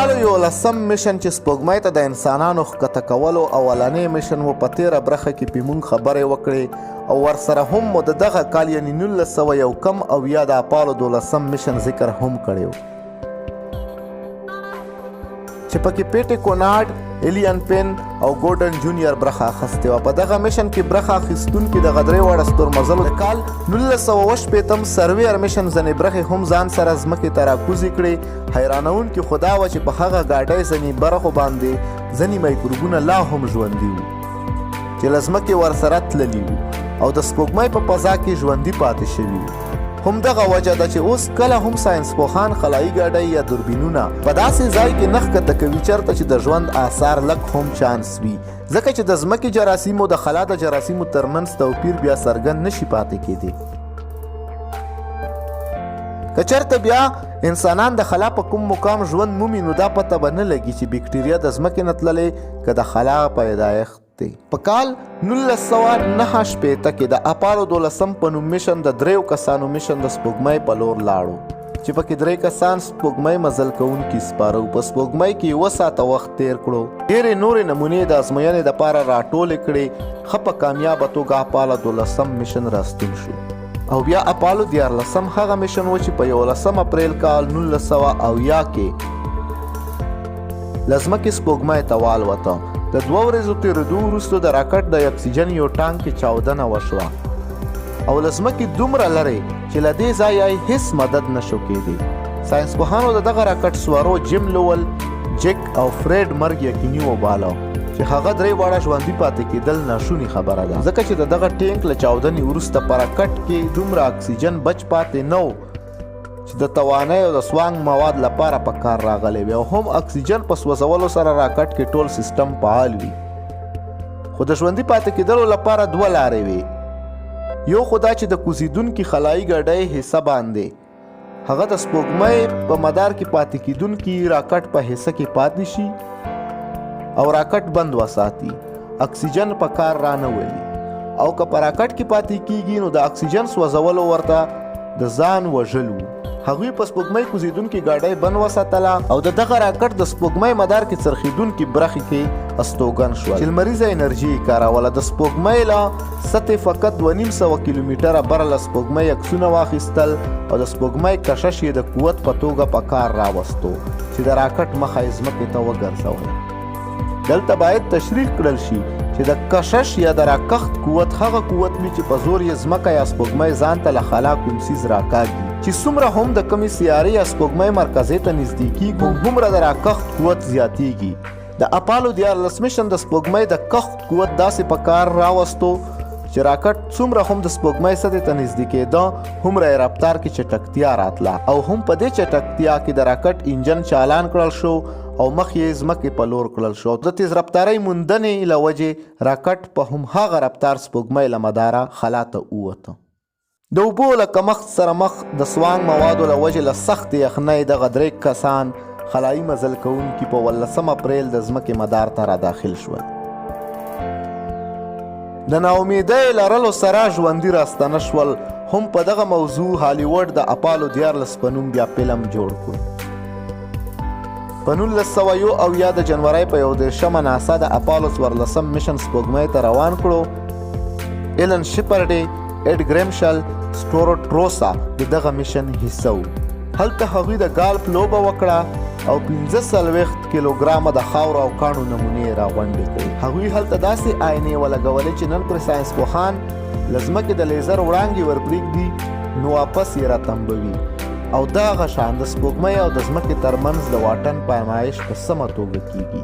اپالو 11 میشن چې سپوږمۍ ته د انسانانو ښکته کولو اولنی میشن و په تېره برخه کې پې موږ خبرې وکړې او ورسره هم مو د دغه کال یعنې 1990 د اپالو 12 میشن ذکر هم کړی و چې پکې پیټې کوناډ، ایلیان پین او ګورډن جونیئر برخه اخیستې وه. په دغه میشن کې برخه اخیستونکي دغه درې واړه ستورمزلو د کال 1980 سرویر میشن ځینې برخې هم ځان سره ځمکې ته راکوزې کړې. حیرانونکي خو دا وه چې په هغه ګاډۍ ځینې برخو باندې ځینې میکروبونه لا هم ژوندي وو چې له ځمکې ورسره تللي وو او د سپوږمۍ په فضا کې ژوندي پاتې شوي وو. همدغه وجه ده چې اوس کله هم ساینسپوهان خلایي ګاډۍ یا دوربینونه په داسې ځای کې نه ښکته کوي چېرته چې د ژوند آثار لږ هم چانس وي، ځکه چې د ځمکې جراثیمو د خلا د جراثیمو ترمنځ توپیر بیا څرګند نشي پاتې کېدی. که چېرته بیا انسانان د خلا په کوم مقام ژوند مومي نو دا پته به نه لګي چې بکټریا د ځمکې نه تللی که د خلا پیدایښت دی. په کال 1989 کې د اپالو 12 په نوم میشن د دریو کسانو میشن د سپوږمۍ په لور لاړو چې پکې درې کسان سپوږمۍ مزل کوونکي سپاره په سپوږمۍ کې 1 ساعته وخت تیر کړو. ډېرې نورې نمونې د ازموینې دپاره راټولې کړې. ښه په کامیابه توګه اپالو 12 میشن راستون شو او بیا اپالو 14 هغه میشن و چې په 11 اپریل کال 1980 کې له ځمکې سپوږمۍ ته والوته. د 2 ورځو تېرېدو وروسته د راکټ د اکسیجن یو ټانک کې چاودنه وشوه او له ځمکې دومره لرې چې له دې ځایه یې هیڅ مدد نشو کېدی. ساینسپوهانو د دغه راکټ سوارو جیم لول، جیک او فریډ مرګ یقیني وباله چې هغه درې واړه ژوندي پاتې کېدل ناشونې خبره ده، ځکه چې د دغه ټینک له چاودنې وروسته په راکټ کې دومره اکسیجن بچ پاتې نه و چې د توانۍ او د سوانګ مواد لپاره په کار راغلی وي او هم اکسیجن په سوځولو سره راکټ کې ټول سیستم فعال وي. خو د ژوندي پاتې کېدلو لپاره 2 لارې وي. یو خو دا چې د کوزیدونکي خلایي ګاډۍ حصه باندې هغه د سپوږمۍ په مدار کې پاتې کېدونکي راکټ په حصه کې پاتې شي او راکټ بند وساتي، اکسیجن په کار رانه ولي، او که په راکټ کې پاتې کېږي نو د اکسیجن سوځولو ورته د ځان وژل وو. هغوی په سپوږمۍ کوزیدونکي ګاډۍ بند وساتله او د دغه راکټ د سپوږمۍ مدار کې څرخیدونکي برخې کې استوګن شول چې لمریزه انرژي یې کاروله. د سپوږمۍ له سطحې فقط 250 کیلومتره بره له سپوږمۍ عکسونه واخیستل او د سپوږمۍ کشش یې د قوت په توګه په کار راوستو چې د راکټ مخه یې ځمکې ته وګرځوله. دلته باید تشریح کړل شي چې د کشش یا د راکښت قوت هغه قوت وي چې په زور یې ځمکه یا سپوږمۍ ځان ته له خلا کوم څیز راکاږي چې څومره هم د کمې سیارې یا سپوږمۍ مرکزې ته نږدې کېږو هومره د راکښت قوت زیاتیږي. د اپالو 14 میشن د سپوږمۍ د کښت قوت داسې په کار راوستو چې راکټ څومره هم د سپوږمۍ سطحې ته نږدې کېده هومره یې رفتار کې چټکتیا راتله او هم په دې چټکتیا کې د راکټ انجن چالان کړل شو او مخ یې ځمکې په لور کړل شو. د تیز رفتارۍ موندنې له وجې راکټ په هماغه رفتار سپوږمۍ له مداره خلا ته ووته. د اوبو له کمښت سره مخ د سوانګ موادو له وجې له سختې یخنۍ دغه 3 کسان خلایي مزل کوونکي په 18 اپریل د ځمکې مدار ته را داخل شول. د ناامیدۍ لرلو سره ژوندي راستنه شول. هم په دغه موضوع هالیوډ د اپالو 14 په نوم بیا فلم جوړ کړ. په 1980 د جنورۍ په 11 ناسا د اپالو 14 میشن سپوږمۍ ته روان کړو. ایلن شپرډي، ایډ ګریمشل، سټورټ روسا د دغه میشن حصه وو. هلته هغوی د ګالف لوبه وکړه او 45 کیلوګرامه د خاورو او کاڼو نمونې راغونډې کړې. هغوی هلته داسې آینې ولګولې چې نن پرې ساینسپوهان له ځمکې د لیزر وړانګې ورپرېږدي نو واپس یې راتمبوي او دغه شان د سپوږمۍ او د ځمکې ترمنځ د واټن پیمایش په سمه توګه کیږي.